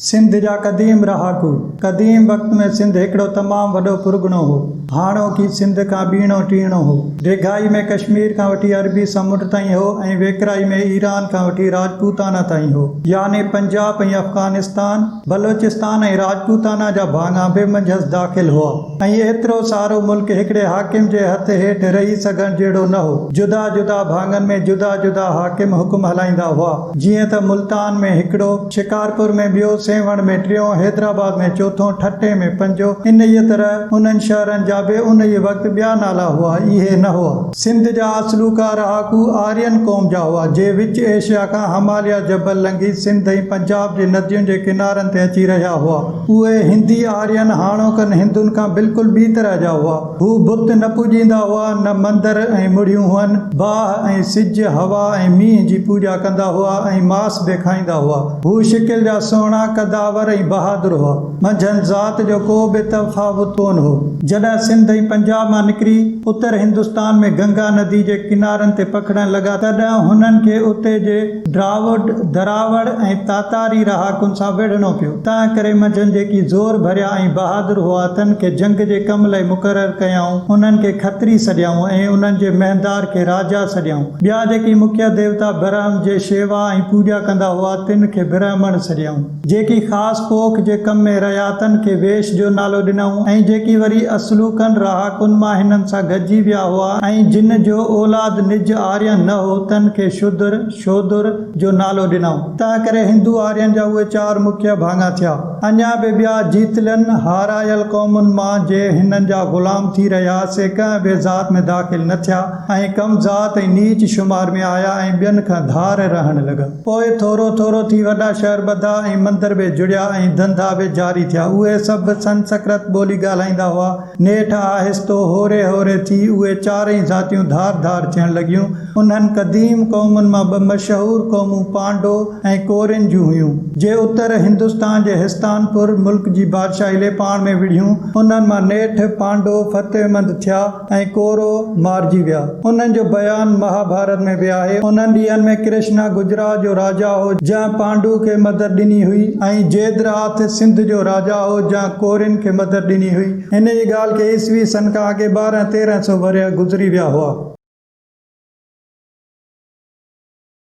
सिंध जा क़दीम रहाकू। क़दीम वक़्त में सिंध हिकिड़ो तमामु वॾो पुरगणो हो। हाणोकी सिंध खां ॿीणो टीणो हो। डिघाई में कश्मीर खां वठी अरबी समुंड ताईं हो ऐं वेकिराई में ईरान खां वठी राजपूताना ताईं हो। यानी पंजाब ऐं अफ़गानिस्तान, बलोचिस्तान ऐं राजपूताना जा भाङा बि मंझंदि दाख़िल हुआ ऐं एतिरो सारो मुल्क हिकिड़े हाकिम जे हथ हेठि रही सघण जहिड़ो न हो। जुदा जुदा भाङनि में जुदा जुदा हाकिम हुकुम हलाईंदा हुआ, जीअं त मुल्तान में हिकिड़ो, शिकारपुर में ॿियो, सेवण में टियों, हैदराबाद में चौथों, ठट्टे में पंजो। इन तरह उन्हनि शहरनि जा बि उन वक़्तु ॿिया नाला हुआ, इहे न हुआ। सिंध जा असलूका रहाकू आर्यन क़ौम जा हुआ, जे विच एशिया खां हिमालय जबल लंघी सिंध ऐं पंजाब जी नदियुनि जे किनारनि ते अची रहिया हुआ। उहे हिंदी आर्यन हाणोकनि हिंदुनि खां बिल्कुलु ॿी तरह जा हुआ। हू बुत न पूॼींदा हुआ, न मंदर ऐं मुड़ियूं हुअनि। बाह ऐं सिज, हवा ऐं मींहं जी पूॼा कंदा हुआ ऐं मांस बि खाईंदा हुआ। हू शिकिल जा सुहिणा, कदावर ऐं बहादुर हुआ। मंझंदि ज़ात जो को बि तफ़ावुत कोन हो। जॾहिं सिंध ऐं पंजाब मां निकिरी उत्तर हिंदुस्तान में गंगा नदी जे किनारनि ते पखड़ण लॻा, तॾहिं हुननि खे उते जे ड्राविड, दरावड़ ऐं तातारी रहाकुनि सां विढ़णो पियो। तंहिं करे मंझंदि जेकी ज़ोर भरिया ऐं बहादुर हुआ, तन खे जंग जे कम लाइ मुक़ररु कयाऊं, उन्हनि खे खत्री सॾियाऊं ऐं उन्हनि जे महंदार खे राजा सॾियाऊं। ॿिया जेकी मुख्य देवता ब्रह्म जे शेवा ऐं पूॼा कंदा हुआ, तिन खे ब्राह्मण सॾियाऊं। जेकी ख़ासि पोख जे कम में रहिया, तन खे वेश जो नालो ॾिनऊं ऐं जेकी वरी असलूकनि रहाकुनि मां हिननि सां गॾिजी विया हुआ ऐं जिन जो औलाद निज आर्यन न हो, तन खे शूद्र, शोदुर जो नालो ॾिनऊं। तंहिं करे हिंदू आर्यन जा उहे 4 मुख्य भाङा थिया। अञा बि ॿिया जीतलनि हारायल क़ौमुनि मां जे हिननि जा ग़ुलाम थी रहिया, से कंहिं बि ज़ात में दाख़िल न थिया ऐं कम ज़ात ऐं नीच शुमार में आया ऐं ॿियनि खां धार रहण लॻा। पोइ थोरो थोरो थी वॾा शहर ॿधा ऐं मंदर बि जुड़िया ऐं धंधा बि जारी थिया। उहे सभु संस्कृत ॿोली ॻाल्हाईंदा हुआ। नेठि आहिस्तो होरे होरे थी उहे 4 ज़ातियूं धार धार थियण लॻियूं। उन्हनि क़दीम क़ौमुनि मां 2 मशहूरु क़ौमूं पांडो ऐं कौरन जूं हुयूं, जे उत्तर हिंदुस्तान जे हिस्तानपुर मुल्क जी बादशाही ले पाण में विढ़ियूं। उन्हनि मां नेठि पांडो फ़तेहमंद थिया ऐं कौरो मारिजी विया। उन्हनि जो बयानु महाभारत में बि आहे। उन्हनि ॾींहनि में कृष्णा गुजरात जो राजा हो, जंहिं पांडु खे मदद ॾिनी हुई, ऐं जयद्रथ सिंध जो राजा हो, जंहिं कौरन खे मदद ॾिनी हुई। हिन जी ॻाल्हि खे ईसवी सन खां अॻे 1200-1300 वरिया गुज़री विया हुआ।